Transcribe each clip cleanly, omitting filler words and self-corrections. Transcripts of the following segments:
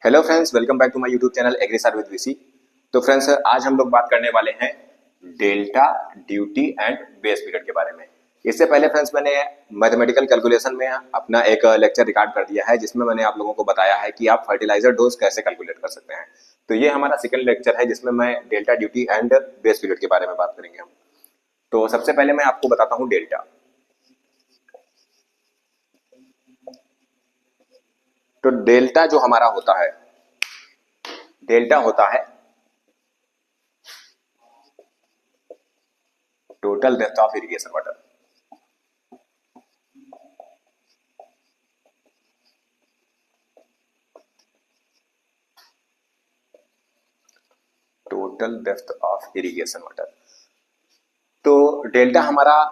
Hello friends, welcome back to my YouTube channel एग्रीसार with VC. तो friends, आज हम लोग बात करने वाले हैं delta, duty and base period के बारे में। इससे पहले फ्रेंड्स, मैंने मैथमेटिकल कैलकुलेशन में अपना एक लेक्चर रिकॉर्ड कर दिया है जिसमें मैंने आप लोगों को बताया है कि आप फर्टिलाइजर डोज कैसे कैलकुलेट कर सकते हैं। तो ये हमारा सेकंड लेक्चर है जिसमें मैं delta, duty and base period के बारे में बात करेंगे हम। तो सबसे पहले मैं आपको बताता हूँ डेल्टा। तो डेल्टा जो हमारा होता है, डेल्टा होता है total depth of irrigation water. Total depth of irrigation water. तो डेल्टा हमारा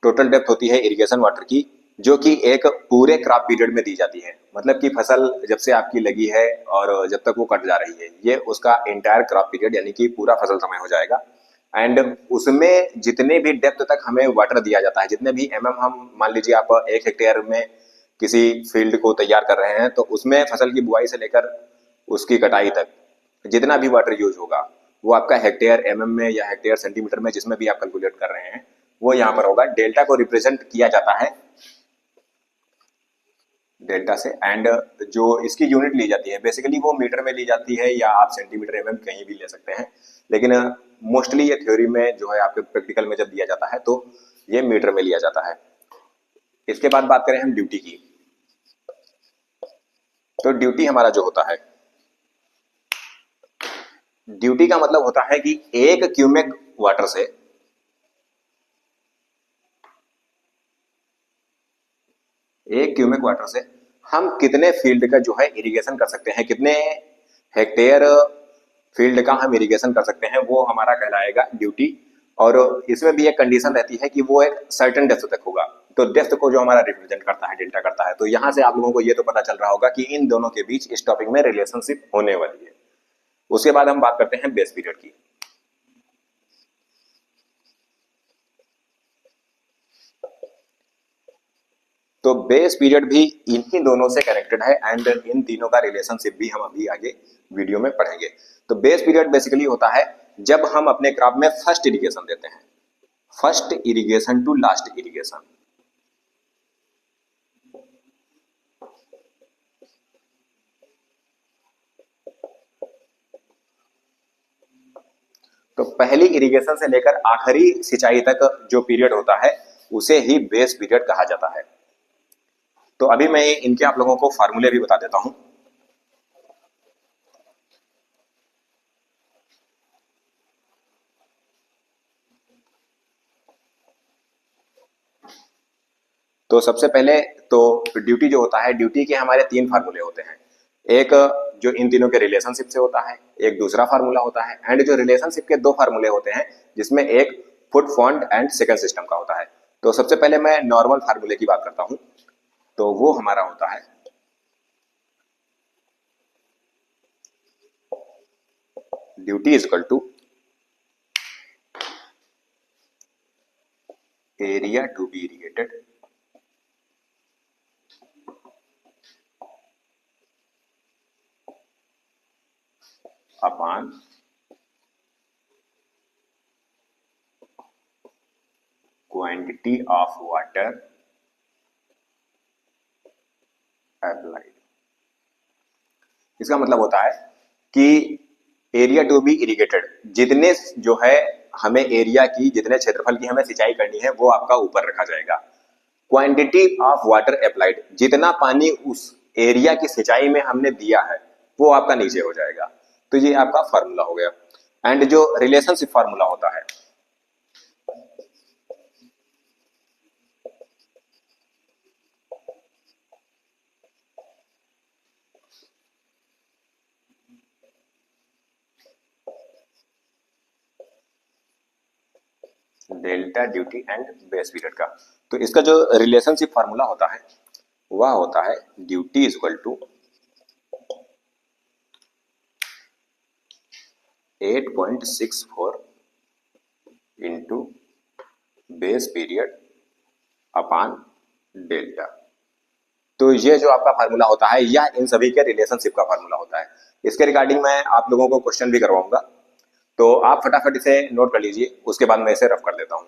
टोटल डेप्थ होती है इरिगेशन वाटर की, जो कि एक पूरे क्रॉप पीरियड में दी जाती है। मतलब कि फसल जब से आपकी लगी है और जब तक वो कट जा रही है, ये उसका एंटायर क्रॉप पीरियड यानी कि पूरा फसल समय हो जाएगा। एंड उसमें जितने भी डेप्थ तक हमें वाटर दिया जाता है, जितने भी हम मान लीजिए आप 1 हेक्टेयर में किसी फील्ड को तैयार कर रहे हैं, तो उसमें फसल की बुआई से लेकर उसकी कटाई तक जितना भी वाटर यूज होगा, वो आपका हेक्टेयर में या हेक्टेयर सेंटीमीटर में, जिसमें भी आप कैलकुलेट कर रहे हैं, वो यहाँ पर होगा। डेल्टा को रिप्रेजेंट किया जाता है डेल्टा से। एंड जो इसकी यूनिट ली जाती है, बेसिकली वो मीटर में ली जाती है या आप सेंटीमीटर कहीं भी ले सकते हैं, लेकिन मोस्टली ये थ्योरी में जो है आपके प्रैक्टिकल में जब दिया जाता है तो ये मीटर में लिया जाता है। इसके बाद बात करें हम ड्यूटी की। तो ड्यूटी हमारा जो होता है, ड्यूटी का मतलब होता है कि एक क्यूमेक वाटर से हम कितने फील्ड का जो है इरिगेशन कर सकते हैं, कितने हेक्टेयर फील्ड का हम इरिगेशन कर सकते हैं, वो हमारा कहलाएगा ड्यूटी। और इसमें भी एक कंडीशन रहती है कि वो एक सर्टेन डेप्थ तक होगा। तो डेप्थ को जो हमारा रिप्रेजेंट करता है, डेल्टा करता है। तो यहां से आप लोगों को ये तो पता चल रहा होगा कि इन दोनों के बीच इस टॉपिक में रिलेशनशिप होने वाली है। उसके बाद हम बात करते हैं बेस पीरियड की। तो बेस पीरियड भी इन्हीं दोनों से कनेक्टेड है एंड इन तीनों का रिलेशनशिप भी हम अभी आगे वीडियो में पढ़ेंगे। तो बेस पीरियड बेसिकली होता है जब हम अपने क्रॉप में फर्स्ट इरिगेशन देते हैं, first irrigation to last irrigation. तो पहली इरिगेशन से लेकर आखिरी सिंचाई तक जो पीरियड होता है, उसे ही बेस पीरियड कहा जाता है। तो अभी मैं इनके आप लोगों को फार्मूले भी बता देता हूं। तो सबसे पहले तो ड्यूटी जो होता है, ड्यूटी के हमारे 3 फार्मूले होते हैं। एक जो इन तीनों के रिलेशनशिप से होता है, एक दूसरा फार्मूला होता है, एंड जो रिलेशनशिप के 2 फार्मूले होते हैं, जिसमें एक foot fond and second system का होता है। तो सबसे पहले मैं नॉर्मल फार्मूले की बात करता हूं। तो वो हमारा होता है duty is equal to area to be irrigated upon quantity of water applied. इसका मतलब होता है कि एरिया टू बी इरिगेटेड, जितने जो है हमें एरिया की, जितने क्षेत्रफल की हमें सिंचाई करनी है, वो आपका ऊपर रखा जाएगा। क्वांटिटी ऑफ वाटर अप्लाइड, जितना पानी उस एरिया की सिंचाई में हमने दिया है, वो आपका नीचे हो जाएगा। तो ये आपका फार्मूला हो गया। एंड जो रिलेशनशिप फार्मूला होता है, delta, duty and base period का, तो इसका जो रिलेशनशिप फार्मूला होता है, वह होता है duty is equal to 8.64 into base period upon delta. तो ये जो आपका फार्मूला होता है यह इन सभी के रिलेशनशिप का फार्मूला होता है। इसके रिगार्डिंग मैं आप लोगों को क्वेश्चन भी करवाऊंगा, तो आप फटाफट इसे नोट कर लीजिए, उसके बाद मैं इसे रफ कर देता हूं।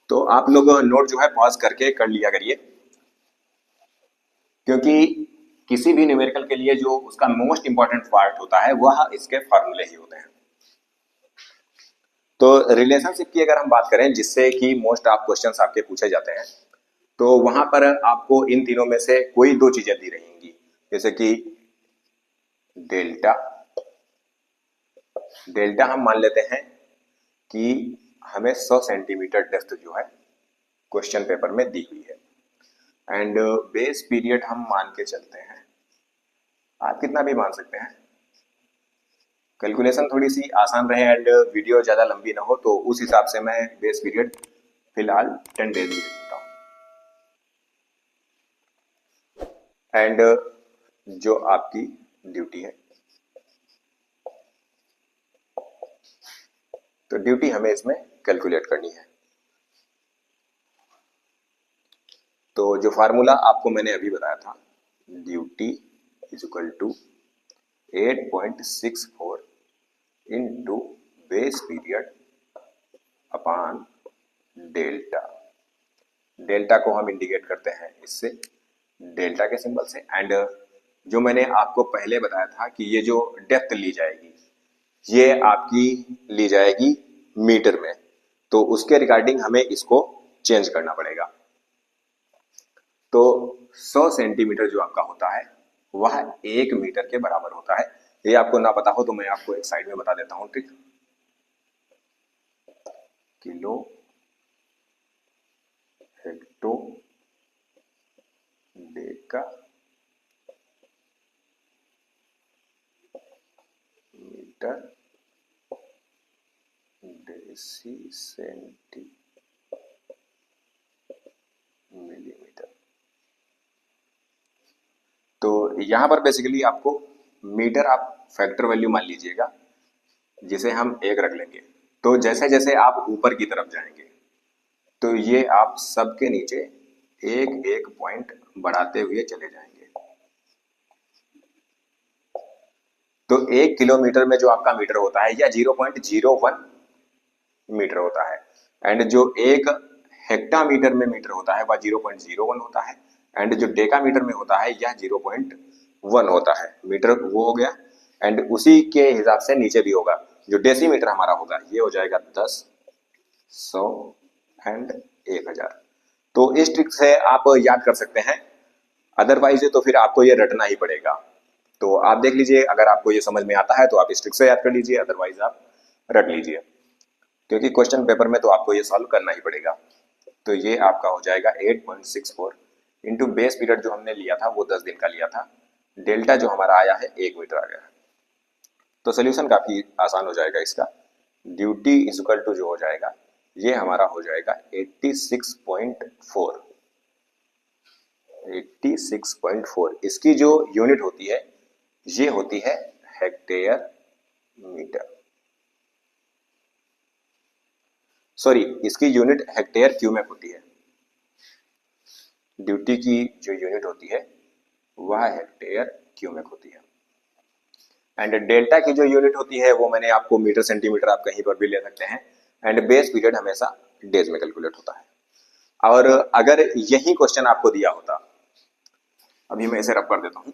तो आप लोग नोट जो है पॉज करके कर लिया करिए, क्योंकि किसी भी न्यूमेरिकल के लिए जो उसका मोस्ट इंपॉर्टेंट पार्ट होता है वह इसके फार्मूले ही होते हैं। तो रिलेशनशिप की अगर हम बात करें, जिससे कि मोस्ट ऑफ क्वेश्चंस आपके पूछे जाते हैं, तो वहां पर आपको इन तीनों में से कोई दो चीजें दी रहेंगी, जैसे कि डेल्टा। डेल्टा हम मान लेते हैं कि हमें 100 सेंटीमीटर डेप्थ जो है क्वेश्चन पेपर में दी हुई है। एंड बेस पीरियड हम मान के चलते हैं, आप कितना भी मान सकते हैं, कैलकुलेशन थोड़ी सी आसान रहे एंड वीडियो ज़्यादा लंबी ना हो, तो उस हिसाब से मैं बेस पीरियड फिलहाल 10 डेज भी देता हूँ। एंड जो आपकी ड्यूटी है, तो ड्यूटी हमें इसमें कैलकुलेट करनी है। तो जो फार्मूला आपको मैंने अभी बताया था, duty is equal to 8.64 into base period upon delta. Delta को हम इंडिकेट करते हैं इससे, डेल्टा के सिंबल से। एंड जो मैंने आपको पहले बताया था कि ये जो डेप्थ ली जाएगी ये आपकी ली जाएगी मीटर में, तो उसके रिगार्डिंग हमें इसको चेंज करना पड़ेगा। तो 100 सेंटीमीटर जो आपका होता है वह 1 मीटर के बराबर होता है। ये आपको ना पता हो तो मैं आपको एक साइड में बता देता हूं trick. Kilo hecto deca metre deci centi millimetre. तो यहां पर बेसिकली आपको मीटर आप फैक्टर वैल्यू मान लीजिएगा, जिसे हम 1 रख लेंगे। तो जैसे जैसे आप ऊपर की तरफ जाएंगे तो ये आप सबके नीचे एक एक पॉइंट बढ़ाते हुए चले जाएंगे। तो 1 किलोमीटर में जो आपका मीटर होता है या 0.01 मीटर होता है, एंड जो एक हेक्टामीटर में मीटर होता है वह 0.01 होता है, एंड जो डेकामीटर में होता है यह 0.1 होता है। मीटर वो हो गया, एंड उसी के हिसाब से नीचे भी होगा। जो डेसीमीटर हमारा होगा ये हो जाएगा 10, 100 एंड 1000। तो इस ट्रिक से आप याद कर सकते हैं, अदरवाइज तो फिर आपको ये रटना ही पड़ेगा। तो आप देख लीजिए, अगर आपको ये समझ में आता है तो आप इस ट्रिक से याद कर लीजिए, अदरवाइज आप रट लीजिए, क्योंकि क्वेश्चन पेपर में तो आपको ये सॉल्व करना ही पड़ेगा। तो ये आपका हो जाएगा 8.64 इंटू बेस पीरियड जो हमने लिया था वो 10 दिन का लिया था, डेल्टा जो हमारा आया है 1 मीटर आ गया है। तो सोल्यूशन काफी आसान हो जाएगा इसका। ड्यूटी इज इक्वल टू जो हो जाएगा ये हमारा हो जाएगा 86.4। 86.4 इसकी जो यूनिट होती है ये होती है हेक्टेयर मीटर, सॉरी इसकी यूनिट हेक्टेयर क्यूमेक होती है। ड्यूटी की जो यूनिट होती है वह हेक्टेयर क्यूमेक होती है। एंड डेल्टा की जो यूनिट होती है वो मैंने आपको मीटर सेंटीमीटर आप कहीं पर भी ले सकते हैं। एंड बेस पीरियड हमेशा डेज में कैलकुलेट होता है। और अगर यही क्वेश्चन आपको दिया होता, अभी मैं इसे रब कर देता हूं,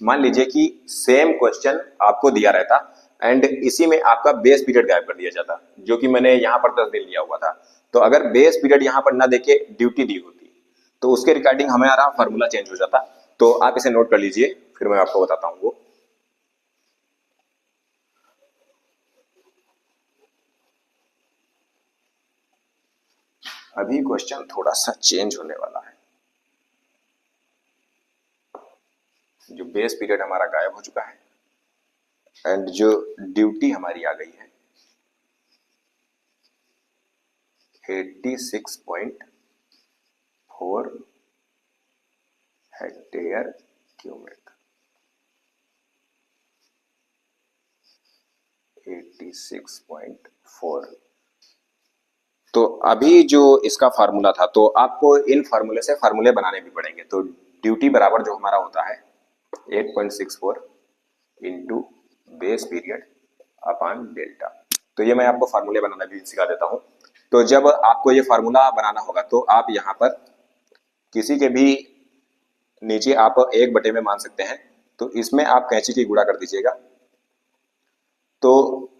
मान लीजिए कि सेम क्वेश्चन आपको दिया रहता एंड इसी में आपका बेस पीरियड गायब कर दिया जाता, जो कि मैंने यहां पर 10 दिन लिया हुआ था। तो अगर बेस पीरियड यहां पर ना देके ड्यूटी दी होती तो उसके रिगार्डिंग हमारा फॉर्मूला चेंज हो जाता। तो आप इसे नोट कर लीजिए, फिर मैं आपको बताता हूं वो। अभी क्वेश्चन थोड़ा सा चेंज होने वाला है। जो बेस पीरियड हमारा गायब हो चुका है एंड जो ड्यूटी हमारी आ गई है 86.4 हेक्टेयर क्यूबिक। 86.4। तो अभी जो इसका फार्मूला था, तो आपको इन फार्मूले से फार्मूले बनाने भी पड़ेंगे। तो ड्यूटी बराबर जो हमारा होता है 8.64 into base period upon delta. तो ये मैं आपको फार्मूले बनाना भी सिखा देता हूं। तो जब आपको ये फार्मूला बनाना होगा तो आप यहाँ पर किसी के भी नीचे आप 1/में मान सकते हैं, तो इसमें आप कैंची की गुणा कर दीजिएगा। तो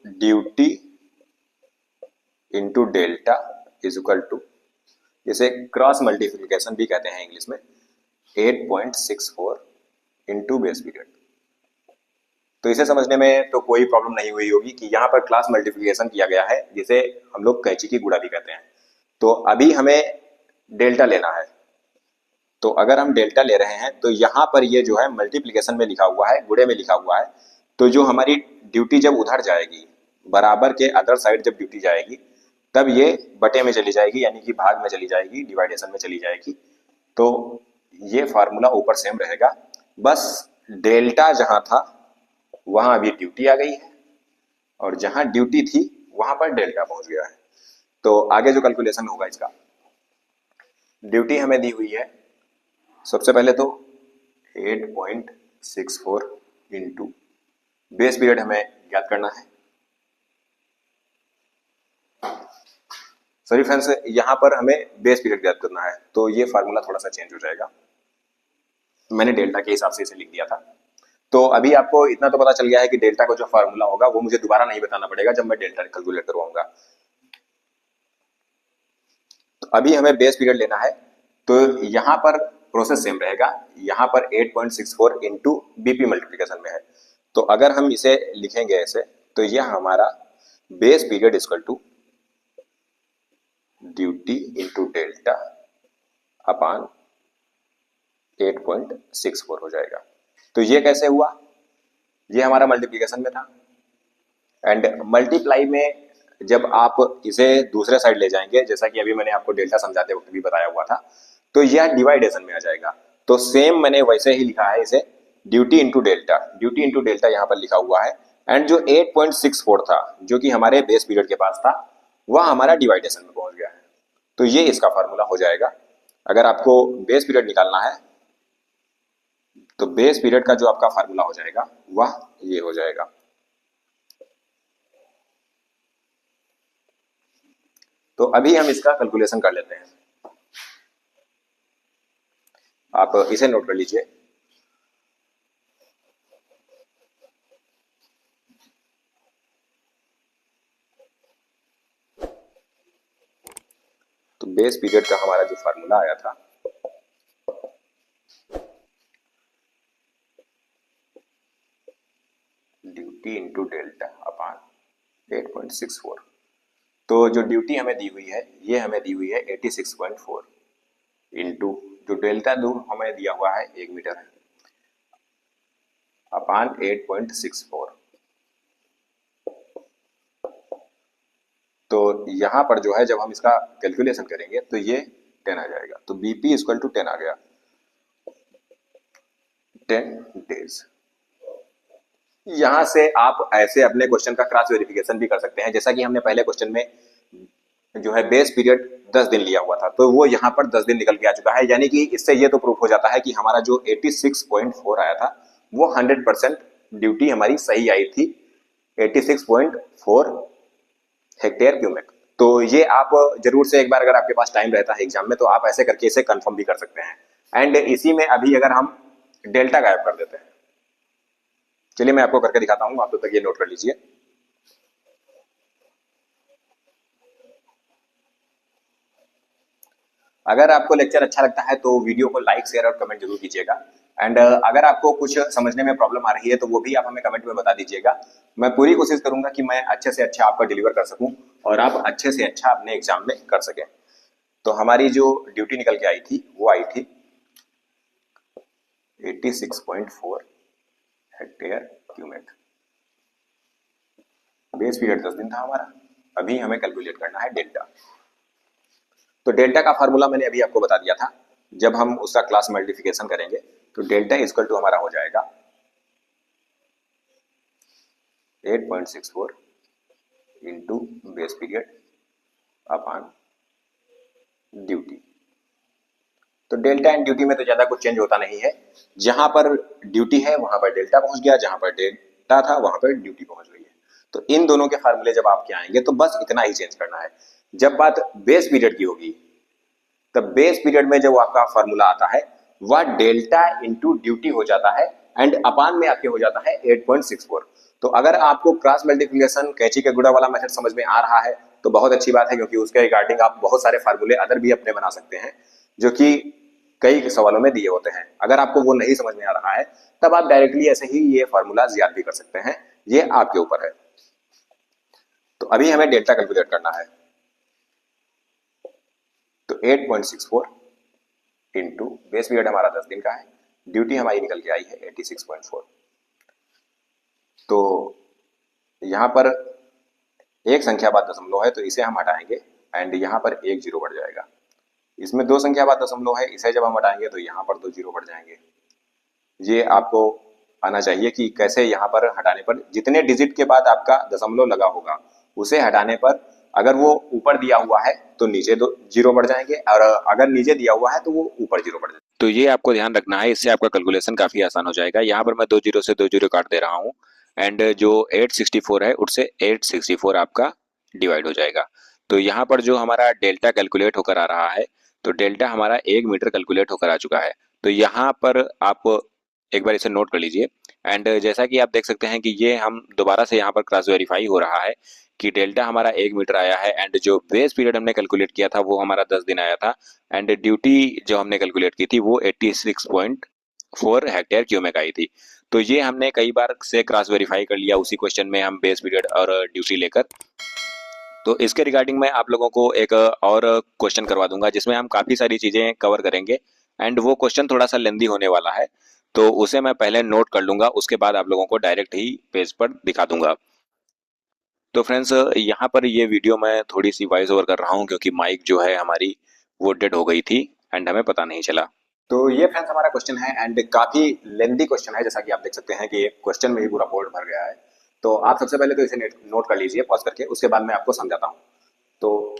duty into delta is equal to, इसे क्रॉस मल्टीप्लिकेशन भी कहते हैं इंग्लिश में, 8.64 इंटू बेस पीरियड। तो इसे समझने में तो कोई प्रॉब्लम नहीं हुई होगी कि यहाँ पर क्लास मल्टीप्लिकेशन किया गया है, जिसे हम लोग कैंची की गुणा भी कहते हैं। तो अभी हमें डेल्टा लेना है। तो अगर हम डेल्टा ले रहे हैं तो यहाँ पर ये जो है मल्टीप्लिकेशन में लिखा हुआ है, गुणे में लिखा हुआ है। तो जो हमारी ड्यूटी जब उधर जाएगी, बराबर के अदर साइड जब ड्यूटी जाएगी, तब ये बटे में चली जाएगी, यानी कि भाग में चली जाएगी, डिवाइडेशन में चली जाएगी। तो ये फार्मूला ऊपर सेम रहेगा, बस डेल्टा जहां था वहां अभी ड्यूटी आ गई है, और जहां ड्यूटी थी वहां पर डेल्टा पहुंच गया है। तो आगे जो कैलकुलेशन होगा इसका, ड्यूटी हमें दी हुई है सबसे पहले तो 8.64 इंटू बेस पीरियड हमें ज्ञात करना है। सॉरी फ्रेंड्स, यहां पर हमें बेस पीरियड ज्ञात करना है, तो ये फार्मूला थोड़ा सा चेंज हो जाएगा, मैंने डेल्टा के हिसाब से इसे लिख दिया था। तो अभी आपको इतना तो पता चल गया है कि डेल्टा को जो फार्मूला होगा वो मुझे दोबारा नहीं बताना पड़ेगा जब मैं डेल्टा कैलकुलेट करवाऊंगा। तो अभी हमें बेस पीरियड लेना है, तो यहां पर प्रोसेस सेम रहेगा। यहां पर 8.64 इंटू बीपी मल्टीप्लीकेशन में है, तो अगर हम इसे लिखेंगे ऐसे, तो यह हमारा base period equal to duty into delta upon 8.64 हो जाएगा। तो ये कैसे हुआ, ये हमारा मल्टीप्लीकेशन में था, एंड मल्टीप्लाई में जब आप इसे दूसरे साइड ले जाएंगे, जैसा कि अभी मैंने आपको डेल्टा समझाते वक्त भी बताया हुआ था, तो यह डिवाइडेशन में आ जाएगा। तो सेम मैंने वैसे ही लिखा है इसे, duty into delta, duty into delta यहाँ पर लिखा हुआ है, एंड जो 8.64 था जो कि हमारे बेस पीरियड के पास था, वह हमारा डिवाइडेशन में पहुंच गया है। तो ये इसका फार्मूला हो जाएगा। अगर आपको बेस पीरियड निकालना है तो बेस पीरियड का जो आपका फार्मूला हो जाएगा वह ये हो जाएगा। तो अभी हम इसका कैलकुलेशन कर लेते हैं, आप इसे नोट कर लीजिए। तो बेस पीरियड का हमारा जो फार्मूला आया था, ड्यूटी इंटू डेल्टा अपान 8.64। तो जो ड्यूटी हमें दी हुई है ये हमें दी हुई है 86.4 इंटू जो डेल्टा दूर हमें दिया हुआ है 1 मीटर है, अपान 8.64। तो यहां पर जो है जब हम इसका कैलकुलेशन करेंगे तो ये 10 आ जाएगा। तो बीपी इक्वल टू 10 आ गया, 10 डेज। यहां से आप ऐसे अपने क्वेश्चन का क्रॉस वेरिफिकेशन भी कर सकते हैं, जैसा कि हमने पहले क्वेश्चन में जो है बेस पीरियड 10 दिन लिया हुआ था, तो वो यहाँ पर 10 दिन निकल के आ चुका है, यानी कि इससे ये तो प्रूफ हो जाता है कि हमारा जो 86.4 आया था वो 100% ड्यूटी हमारी सही आई थी, 86.4 हेक्टेयर क्यूबिक। तो ये आप जरूर से एक बार, अगर आपके पास टाइम रहता है एग्जाम में, तो आप ऐसे करके इसे कंफर्म भी कर सकते हैं। एंड इसी में अभी अगर हम डेल्टा गायब कर देते हैं, चलिए मैं आपको करके दिखाता हूं, आप तो तक ये नोट कर लीजिए। अगर आपको लेक्चर अच्छा लगता है तो वीडियो को लाइक, शेयर और कमेंट जरूर कीजिएगा। एंड अगर आपको कुछ समझने में प्रॉब्लम आ रही है तो वो भी आप हमें कमेंट में बता दीजिएगा। मैं पूरी कोशिश करूंगा कि मैं अच्छे से अच्छा आपका डिलीवर कर सकूं और आप अच्छे से अच्छा अपने एग्जाम में कर सकें। तो हमारी जो ड्यूटी निकल के आई थी वो आई थी 86.4 हेक्टेयर क्यूबिक। बेस पीरियड 10 दिन था हमारा। अभी हमें कैलकुलेट करना है डेल्टा। तो डेल्टा का फार्मूला मैंने अभी आपको बता दिया था, जब हम उसका क्लास मल्टीप्लिकेशन करेंगे तो डेल्टा इक्वल टू हमारा हो जाएगा 8.64 इंटू बेस पीरियड अपान ड्यूटी। तो डेल्टा एंड ड्यूटी में तो ज्यादा कुछ चेंज होता नहीं है, जहां पर ड्यूटी है वहां पर डेल्टा पहुंच गया, जहां पर डेल्टा था वहां पर ड्यूटी पहुंच गई है। तो इन दोनों के फार्मूले जब आपके आएंगे तो बस इतना ही चेंज करना है। जब बात बेस पीरियड की होगी, तब बेस पीरियड में जो आपका फार्मूला आता है वह डेल्टा इंटू ड्यूटी हो जाता है, एंड अपान में आपके हो जाता है 8.64। तो अगर आपको क्रॉस मल्टीप्लिकेशन कैंची के गुणा वाला मेथड समझ में आ रहा है तो बहुत अच्छी बात है, क्योंकि उसके रिगार्डिंग आप बहुत सारे फार्मूले अदर भी अपने बना सकते हैं जो कि कई सवालों में दिए होते हैं। अगर आपको वो नहीं समझ में आ रहा है तब आप डायरेक्टली ऐसे ही ये फार्मूलाज याद भी कर सकते हैं, ये आपके ऊपर है। तो अभी हमें डेल्टा कैलकुलेट करना है। तो 8.64 इंटू बेस पीरियड हमारा 10 दिन का है, ड्यूटी हमारी निकल के आई है 86.4। तो यहां पर एक संख्या बाद दशमलव है तो इसे हम हटाएंगे, एंड यहां पर एक जीरो बढ़ जाएगा। इसमें दो संख्या बाद दशमलव है, इसे जब हम हटाएंगे तो यहाँ पर दो जीरो बढ़ जाएंगे। ये आपको आना चाहिए कि कैसे यहाँ पर हटाने पर जितने डिजिट के बाद आपका दशमलव लगा होगा उसे हटाने पर अगर वो ऊपर दिया हुआ है तो नीचे दो जीरो बढ़ जाएंगे, और अगर नीचे दिया हुआ है तो वो ऊपर जीरो बढ़ जाएंगे। तो ये आपको ध्यान रखना है, इससे आपका कैलकुलेशन काफी आसान हो जाएगा। यहाँ पर मैं दो जीरो से दो जीरो काट दे रहा हूँ, एंड जो 864 है उससे 864 आपका डिवाइड हो जाएगा। तो यहाँ पर जो हमारा डेल्टा कैलकुलेट होकर आ रहा है, तो डेल्टा हमारा 1 मीटर कैलकुलेट होकर आ चुका है। तो यहाँ पर आप एक बार इसे नोट कर लीजिए, एंड जैसा कि आप देख सकते हैं कि ये हम दोबारा से यहाँ पर क्रॉस वेरीफाई हो रहा है कि डेल्टा हमारा 1 मीटर आया है, एंड जो बेस पीरियड हमने कैलकुलेट किया था वो हमारा 10 दिन आया था, एंड ड्यूटी जो हमने कैलकुलेट की थी वो 86.4 हेक्टेयर क्यूमेक आई थी। तो ये हमने कई बार से क्रॉस वेरीफाई कर लिया उसी क्वेश्चन में हम बेस पीरियड और ड्यूटी लेकर। तो इसके रिगार्डिंग मैं आप लोगों को एक और क्वेश्चन करवा दूंगा जिसमें हम काफी सारी चीजें कवर करेंगे, एंड वो क्वेश्चन थोड़ा सा लेंदी होने वाला है, तो उसे मैं पहले नोट कर लूंगा, उसके बाद आप लोगों को डायरेक्ट ही पेज पर दिखा दूंगा। तो फ्रेंड्स यहाँ पर ये वीडियो मैं थोड़ी सी वॉइस ओवर कर रहा हूँ क्योंकि माइक जो है हमारी वो डेड हो गई थी एंड हमें पता नहीं चला। तो ये फ्रेंड्स हमारा क्वेश्चन है, एंड काफी लेंदी क्वेश्चन है, जैसा कि आप देख सकते हैं कि क्वेश्चन में ही पूरा बोर्ड भर गया है। तो आप सबसे पहले तो इसे नोट कर लीजिए पॉज करके, उसके बाद मैं आपको समझाता हूँ। तो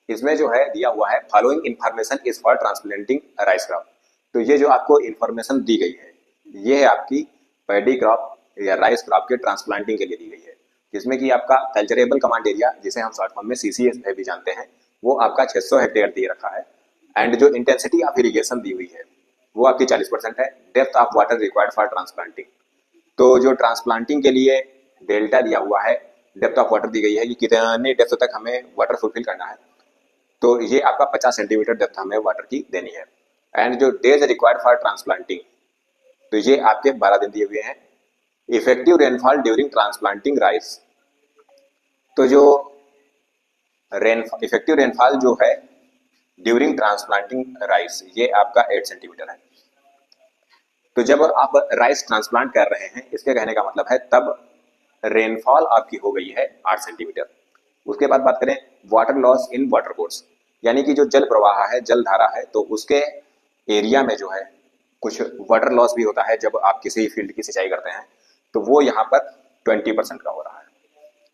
इसमें जो है दिया हुआ है following information is for transplanting rice crop. तो ये जो आपको इन्फॉर्मेशन दी गई है ये है आपकी पैडी क्रॉप या राइस क्रॉप के ट्रांसप्लांटिंग के लिए दी गई है, जिसमें कि आपका कल्चरेबल कमांड एरिया जिसे हम शॉर्ट फॉर्म में सीसीएस भी जानते हैं वो आपका 600 हेक्टेयर दे रखा है, एंड जो इंटेंसिटी ऑफ इरिगेशन दी हुई है वो आपकी 40% है। Depth of water required for transplanting, तो जो ट्रांसप्लांटिंग के लिए डेल्टा दिया हुआ है, डेप्थ ऑफ वाटर दी गई है कि कितने डेप्थ तक हमें वाटर फुलफिल करना है, तो ये आपका 50 सेंटीमीटर डेप्थ हमें वाटर की देनी है। एंड जो डेज रिक्वायर्ड फॉर ट्रांसप्लांटिंग, तो ये आपके 12 दिन दिए हुए हैं। Effective rainfall during transplanting rice, तो जो इफेक्टिव रेनफॉल जो है ड्यूरिंग ट्रांसप्लांटिंग राइस ये आपका 8 सेंटीमीटर है। तो जब आप राइस ट्रांसप्लांट कर रहे हैं इसके कहने का मतलब है तब रेनफॉल आपकी हो गई है 8 सेंटीमीटर। उसके बाद बात करें water loss in water course, यानी कि जो जल प्रवाह है जल धारा है तो उसके एरिया में जो है कुछ वाटर लॉस भी होता है जब आप किसी फील्ड की सिंचाई करते हैं, तो वो यहाँ पर 20% का हो रहा है।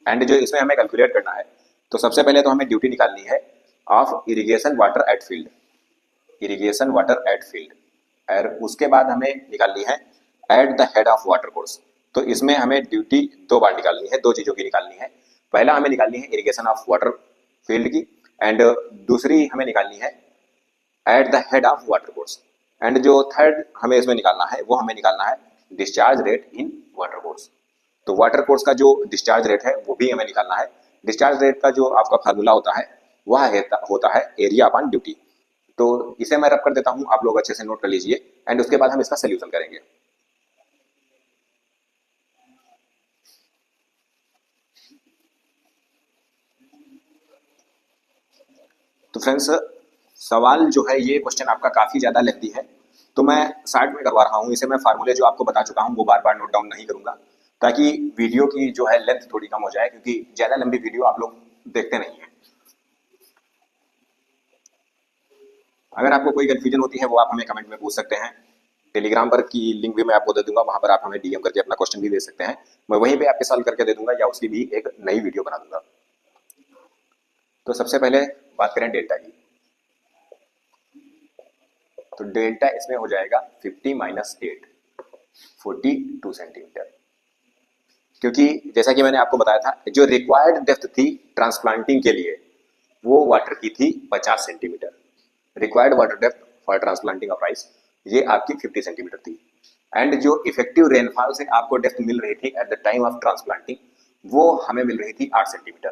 एंड जो इसमें हमें कैलकुलेट करना है तो सबसे पहले तो हमें ड्यूटी निकालनी है of irrigation water at field, irrigation water at field, और उसके बाद हमें निकालनी है at the head of water course. तो इसमें हमें ड्यूटी दो बार निकालनी है, दो चीजों की निकालनी है। पहला हमें निकालनी है इरिगेशन ऑफ वाटर फील्ड की, एंड दूसरी हमें निकालनी है at the head of water course, and जो थर्ड हमें इसमें निकालना है वो हमें निकालना है discharge rate in water course. तो वाटर कोर्स का जो डिस्चार्ज रेट है वो भी हमें निकालना है। डिस्चार्ज रेट का जो आपका फार्मूला होता है वह होता है एरिया अपॉन ड्यूटी। तो इसे मैं रब कर देता हूं, आप लोग अच्छे से नोट कर लीजिए, एंड उसके बाद हम इसका सोल्यूशन करेंगे। तो फ्रेंड्स सवाल जो है ये क्वेश्चन आपका काफी ज्यादा लेंथी है, तो मैं शार्ट में करवा रहा हूँ इसे। मैं फार्मूले जो आपको बता चुका हूँ वो बार बार नोट डाउन नहीं करूंगा ताकि वीडियो की जो है लेंथ थोड़ी कम हो जाए, क्योंकि ज्यादा लंबी वीडियो आप लोग देखते नहीं है। अगर आपको कोई कंफ्यूजन होती है वो आप हमें कमेंट में पूछ सकते हैं। टेलीग्राम पर की लिंक भी मैं आपको दे दूंगा, वहां पर आप हमें डीएम करके अपना क्वेश्चन भी दे सकते हैं, मैं वहीं पे आपके सॉल्व करके दे दूंगा या उसकी भी एक नई वीडियो बना दूंगा। तो सबसे पहले बात करें डेल्टा की। तो डेल्टा इसमें हो जाएगा 50 माइनस 8, 42 सेंटीमीटर। क्योंकि जैसा कि मैंने आपको बताया था, जो रिक्वायर्ड डेप्थ थी ट्रांसप्लांटिंग के लिए वो वाटर की थी 50 centimetre. Required water depth for transplanting of rice ये आपकी 50 सेंटीमीटर थी। एंड जो इफेक्टिव रेनफॉल से आपको डेप्थ मिल रही थी at the time of transplanting वो हमें मिल रही थी 8 सेंटीमीटर।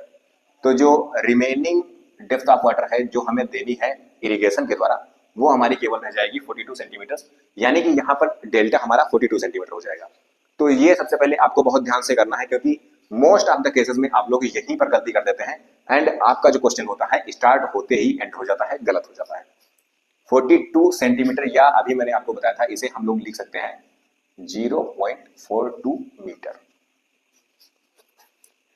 तो जो रिमेनिंग डेप्थ ऑफ वाटर है जो हमें देनी है इरिगेशन के द्वारा वो हमारी केवल रह जाएगी 42 सेंटीमीटर, यानी कि यहाँ पर डेल्टा हमारा 42 सेंटीमीटर हो जाएगा। तो ये सबसे पहले आपको बहुत ध्यान से करना है, क्योंकि मोस्ट ऑफ द केसेस में आप लोग यहीं पर गलती कर देते हैं एंड आपका जो क्वेश्चन होता है स्टार्ट होते ही एंड हो जाता है, गलत हो जाता है। 42 सेंटीमीटर या अभी मैंने आपको बताया था इसे हम लोग लिख सकते हैं 0.42 मीटर।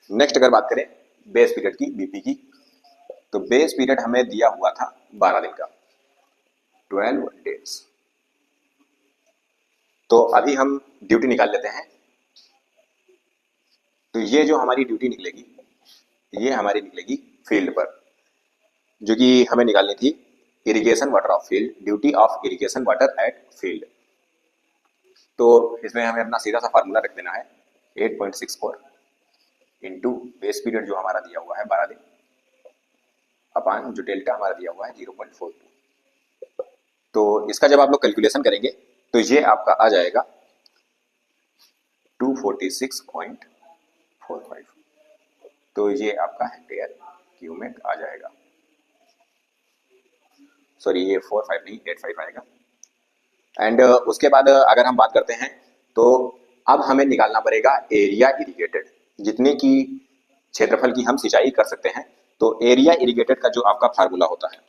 नेक्स्ट अगर बात करें बेस पीरियड की, बीपी की, तो बेस पीरियड हमें दिया हुआ था 12 दिन का, 12 डेज। तो अभी हम ड्यूटी निकाल लेते हैं। तो ये जो हमारी ड्यूटी निकलेगी ये हमारी निकलेगी फील्ड पर, जो कि हमें निकालनी थी irrigation water of field, duty of irrigation water at field. तो इसमें हमें अपना सीधा सा फार्मूला रख देना है 8.64 इंटू बेस पीरियड जो हमारा दिया हुआ है 12 दिन अपान जो डेल्टा हमारा दिया हुआ है 0.42। तो इसका जब आप लोग कैलकुलेशन करेंगे तो ये आपका आ जाएगा 246.45। तो ये आपका हेक्टेयर क्यूमेक आ जाएगा, सॉरी ये 45 नहीं 85 आएगा। एंड उसके बाद अगर हम बात करते हैं तो अब हमें निकालना पड़ेगा एरिया इरिगेटेड, जितने की क्षेत्रफल की हम सिंचाई कर सकते हैं। तो एरिया इरिगेटेड का जो आपका फार्मूला होता है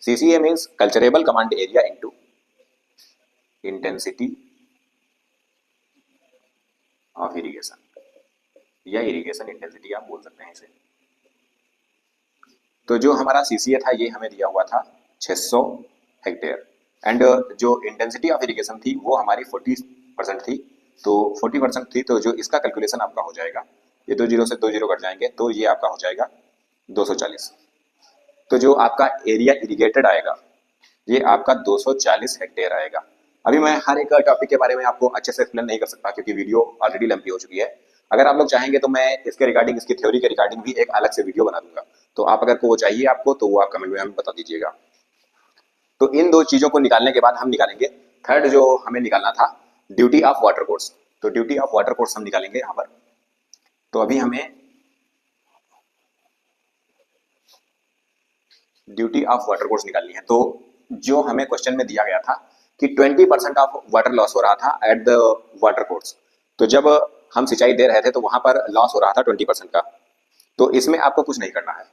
CCA means culturable command area into intensity of irrigation, या इरिगेशन इंटेंसिटी आप बोल सकते हैं इसे। तो जो हमारा CCA था ये हमें दिया हुआ था 600 हेक्टेयर एंड जो इंटेंसिटी ऑफ इरिगेशन थी वो हमारी 40% थी। तो 40% थी, तो जो इसका कैलकुलेशन आपका हो जाएगा, ये 2 जीरो से 2 जीरो कट जाएंगे तो ये आपका हो जाएगा 240। तो जो आपका एरिया इरिगेटेड आएगा ये आपका 240 हेक्टेयर आएगा। अभी मैं हर एक टॉपिक के बारे में आपको अच्छे से एक्सप्लेन नहीं कर सकता क्योंकि वीडियो ऑलरेडी लंबी हो चुकी है। अगर आप लोग चाहेंगे तो मैं इसके रिगार्डिंग, इसकी थ्योरी के रिगार्डिंग भी एक अलग से वीडियो बना दूंगा। तो आप अगर को वो चाहिए आपको तो वो आप कमेंट में हमें बता दीजिएगा। तो इन दो चीजों को निकालने के बाद हम निकालेंगे थर्ड जो हमें निकालना था ड्यूटी ऑफ वाटर कोर्स। तो ड्यूटी ऑफ वाटर कोर्स हम निकालेंगे यहाँ पर। तो अभी हमें ड्यूटी ऑफ वाटर कोर्स निकालनी है। तो जो हमें क्वेश्चन में दिया गया था कि 20% ऑफ वाटर लॉस हो रहा था एट द वाटर कोर्स। तो जब हम सिंचाई दे रहे थे तो वहां पर लॉस हो रहा था 20% का। तो इसमें आपको कुछ नहीं करना है,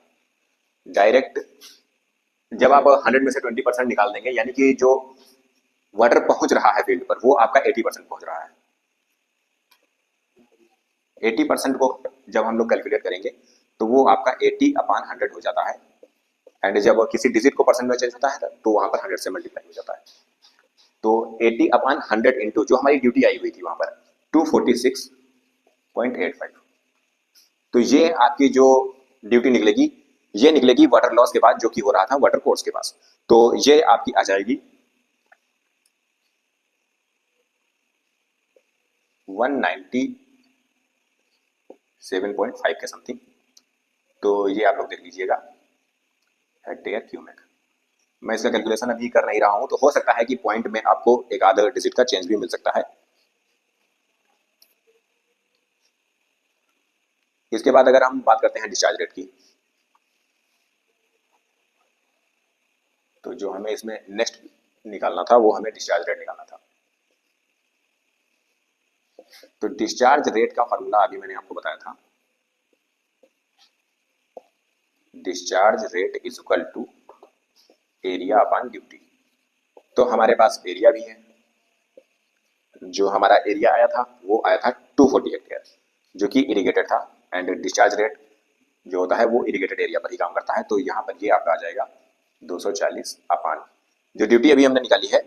डायरेक्ट जब आप 100 में से 20% निकाल देंगे, यानी कि जो वाटर पहुंच रहा है फील्ड पर वो आपका 80% पहुंच रहा है। 80% को जब हम लोग कैलकुलेट करेंगे तो वो आपका 80/100 हो जाता है। एंड जब किसी डिजिट को परसेंट में चेंज होता है तो वहां पर 100 से मल्टीप्लाई हो जाता है। तो 80/100 इंटू जो हमारी ड्यूटी आई हुई थी वहां पर 246.85। तो ये आपकी जो ड्यूटी निकलेगी ये निकलेगी वाटर लॉस के बाद जो कि हो रहा था वाटर कोर्स के पास। तो ये आपकी आ जाएगी 197.5 के समथिंग। तो ये आप लोग देख लीजिएगा हेक्टेयर क्यूमेक। मैं इसका कैलकुलेशन अभी कर नहीं रहा हूं, तो हो सकता है कि पॉइंट में आपको एक आधा डिजिट का चेंज भी मिल सकता है। इसके बाद अगर हम बात करते हैं डिस्चार्ज रेट की, तो जो हमें इसमें नेक्स्ट निकालना था वो हमें डिस्चार्ज रेट निकालना था। तो डिस्चार्ज रेट का फॉर्मूला अभी मैंने आपको बताया था, discharge rate is equal to area upon duty. तो हमारे पास एरिया भी है, जो हमारा एरिया आया था वो आया था 240 हेक्टेयर जो कि इरिगेटेड था। एंड डिस्चार्ज रेट जो होता है वो इरिगेटेड एरिया पर ही काम करता है। तो यहाँ पर ये आपका आ जाएगा 240 अपान जो ड्यूटी अभी हमने निकाली है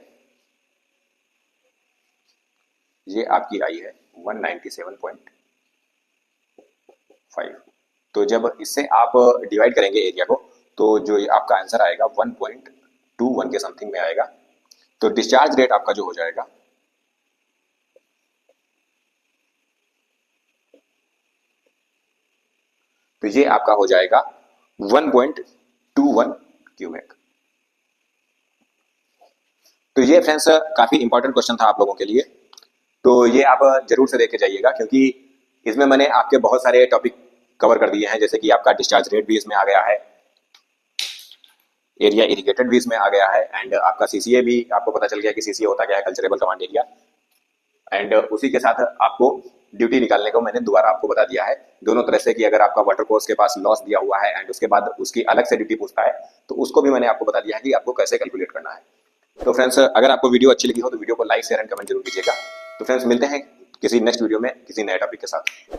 ये आपकी आई है 197.5। 5। तो जब इससे आप डिवाइड करेंगे एरिया को तो जो आपका आंसर आएगा 1.21 के समथिंग में आएगा। तो डिस्चार्ज रेट आपका जो हो जाएगा तो ये आपका हो जाएगा 1.21 क्यूमेक। तो ये फ्रेंड्स काफी इंपॉर्टेंट क्वेश्चन था आप लोगों के लिए, तो ये आप जरूर से देख के जाइएगा, क्योंकि इसमें मैंने आपके बहुत सारे टॉपिक कवर कर दिए हैं, जैसे कि आपका डिस्चार्ज रेट भी इसमें आ गया है, एरिया इरिगेटेड भी इसमें आ गया है, एंड आपका सीसीए भी आपको पता चल गया कि सीसीए होता क्या है, कल्चरेबल कमांड एरिया। एंड उसी के साथ आपको ड्यूटी निकालने को मैंने दोबारा आपको बता दिया है दोनों तरह से, कि अगर आपका वाटर कोर्स के पास लॉस दिया हुआ है एंड उसके बाद उसकी अलग से ड्यूटी पूछता है तो उसको भी मैंने आपको बता दिया है कि आपको कैसे कैलकुलेट करना है। तो फ्रेंड्स अगर आपको वीडियो अच्छी लगी हो तो वीडियो को लाइक शेयर एंड कमेंट जरूर कीजिएगा। तो फ्रेंड्स मिलते हैं किसी नेक्स्ट वीडियो में किसी नए टॉपिक के साथ।